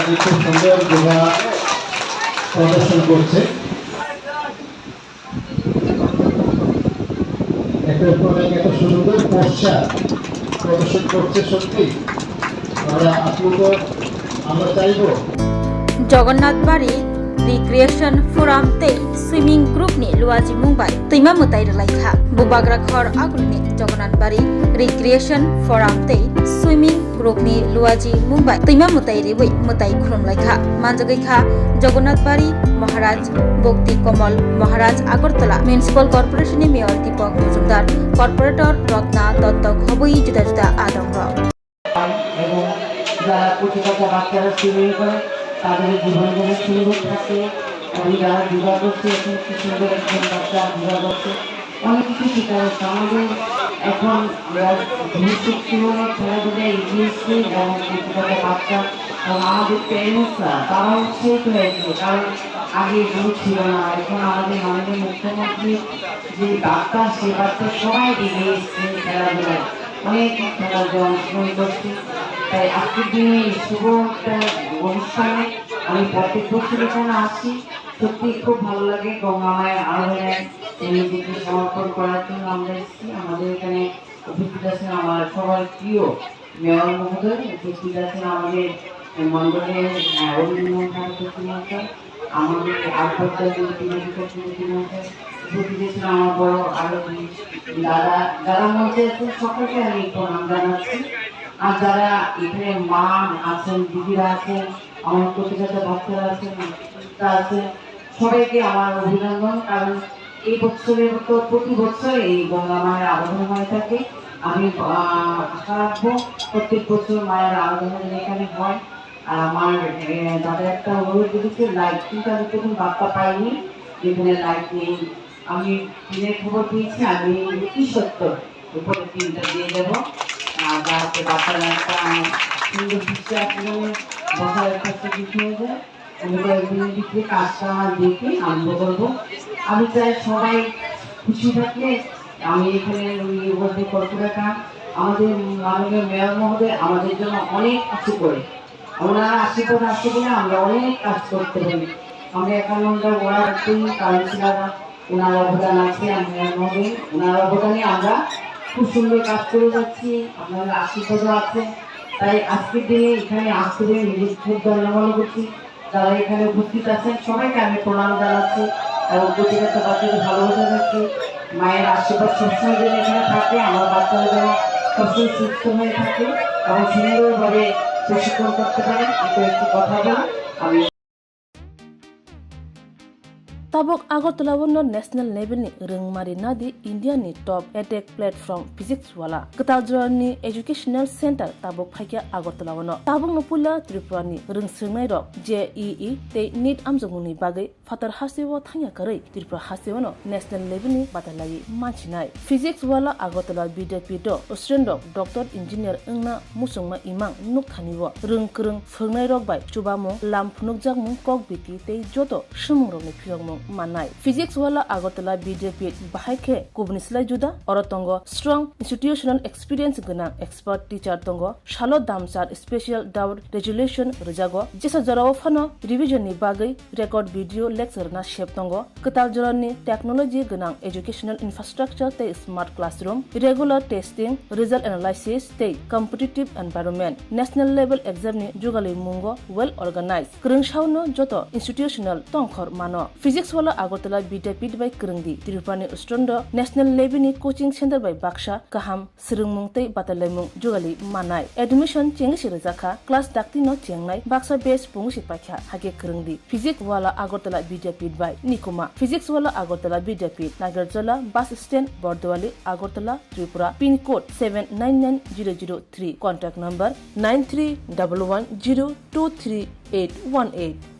খুব সুন্দর যোগা প্রদর্শন করছে। এত সুন্দর পোস্টার প্রদর্শন করছে, সত্যি আমরা চাইব जगन्नाथ बारी रिक्रिएशन फोराम ते स्विमिंग ग्रुप नि लुआजी मुंबाई तैमा मुताइ रलाइखा बुबाग्रा खर आगुलनि जगन्नाथ बारी रिक्रिएशन फोराम ते स्विमिंग ग्रुप नि लुआजी मुंबाई तैमा मुताइ रिबै मुताइ खुलुम लाइखा मानजगैखा जगन्नाथ बारी महाराज भक्ति कमल महाराज আগরতলা म्युनिसिपल कर्पोरेशन मेयर दीपक मजुमदार कर्पोरेटर रत्ना दत्त खबई जुदा जुदा आदम এবং যারা প্রতিটা বাচ্চারা সুইমিং করে তাদের জীবন যেন সুন্দর থাকে এবং যারা যোগা করছে এখন কি সুন্দর একজন বাচ্চা যোগা করছে অনেক কিছু শেখা হচ্ছে আমাদের এখন ভবিষ্যৎ জীবনে খেলাধুলা এগিয়েছে এবং প্রতিটা বাচ্চা এবং আমাদের প্যারেন্টসরা তারাও শেখ হয়েছে কারণ আগে এগুলো ছিল না এখন আমাদের মাননীয় মুখ্যমন্ত্রী যে বাচ্চা সে বাচ্চা সবাই এগিয়ে এসছে খেলাধুলায় অনেক খেলাধুলা অংশগ্রহণ করছে। তাই আজকের দিনে শুভ একটা অনুষ্ঠানে আমি প্রত্যেক বছর এখানে আসি, সত্যি খুব ভালো লাগে। গঙ্গা মায়ের আরাধনায় নিজেকে সমর্পণ করার জন্য আমরা এসেছি। আমাদের এখানে উপস্থিত আছেন আমার সবার প্রিয় মেয়র মহোদয়, উপস্থিত আছেন আমাদের মন্ডলের অভিনন্দন মহাশয়, আমাদের উপস্থিত আছেন আমার বড় আরো দাদা যারা মধ্যে আছেন সকলকে আমি প্রণাম জানাচ্ছি। আর যারা এখানে মা আছেন, দিদিরা আছেন, আমার প্রতিষ্ঠাতা বাচ্চারা আছেন, আছেন, সবাইকে আমার অভিনন্দন। কারণ এই বছরের তো প্রতি বছর এই গঙ্গা মায়ের আরাধনা হয়ে থাকে। আমি আশা রাখবো প্রত্যেক বছর মায়ের আরাধনা এখানে হয়। আর আমার দাদা একটা অনুরোধ করেছে লাইট, কিন্তু আমি তখন বার্তা পাইনি যেখানে লাইট নেই। আমি দিনের খবর পেয়েছি, আমি 70 উপরে 3টা দিয়ে দেবো। যাতে বাচ্চারা একটা সুন্দর দৃষ্টি আসলে বসার একটা সুযোগ হয়ে যায়। আমি কয়েকদিনের ভিতরে কাজটা দেখে আরম্ভ করবো। আমি চাই সবাই খুশি থাকলে আমি এখানে বলতে কর্পোরেটর আমাদের মাননীয় মেয়র মহোদয় আমাদের জন্য অনেক কিছু করে, ওনার আশীর্বাদ আসতে বলে আমরা অনেক কাজ করতে পারি। আমরা একানন্দা ওরা কাউন্সিলাররা ওনার অবদান আছে, মেয়র মহোদয় ওনার অবদানে আমরা খুব সুন্দর কাজ করে যাচ্ছি, আপনাদের আশীর্বাদও আছে। তাই আজকের দিনে এখানে আসতে পেরে নিজের খুব ধন্যবাদ করছি। যারা এখানে উপস্থিত আছেন সবাইকে আমি প্রণাম জানাচ্ছি এবং প্রতিটা বাচ্চাদের ভালোবাসা রাখছি। মায়ের আশীর্বাদ সবসময় যেন এখানে থাকে, আমার বাচ্চারা যেন সবসময় সুস্থ হয়ে থাকে এবং সুন্দরভাবে প্রশিক্ষণ করতে পারে। একটু কথা বলা আমি Tabok Agartala wono national level ni rengmari nadi India ni top edtech platform physics wala Kataljra ni educational center tabok phaikia Agartala wono tabok nopula Tripura ni rengsirnai rok JEE te NEET amjongni bagai fatar hasewo thangya karai Tripura hasewono national level ni batalai manchinai physics wala Agartala BDPdo Australian doctor engineer engna musongma imang nukthaniwo rengkreng phungnai rok bai chubamo lamphunuk jakmung kok biti te joto shumungrok ni phiyongmung manai physics wala Agartala BJP bahaike kubnislai juda orotongo strong institutional experience gana expert teacher tongo shalo damsar special doubt resolution rejago jesa jarawo phano revision ni bagai record video lecture na shep tongo katal jorani technology gana educational infrastructure te smart classroom regular testing result analysis te competitive environment national level exam ni jugali mungo well organized krungshauno joto institutional tongkhor mano physics wala Agartala Vidyapeeth by Krungdi Tirupani Ustrondo national level ni coaching center by Baksha Kaham Sirungmung tei Batalaimung Jugali Manai admission chengi sirajaka class dakti no chengnai Baksa base pungsi pakha hage Krungdi physics wala Agartala Vidyapeeth by Nikuma physics wala Agartala Vidyapeeth Nagarjala bus stand Bordwali Agartala Tripura pin code 799003 contact number 9311023818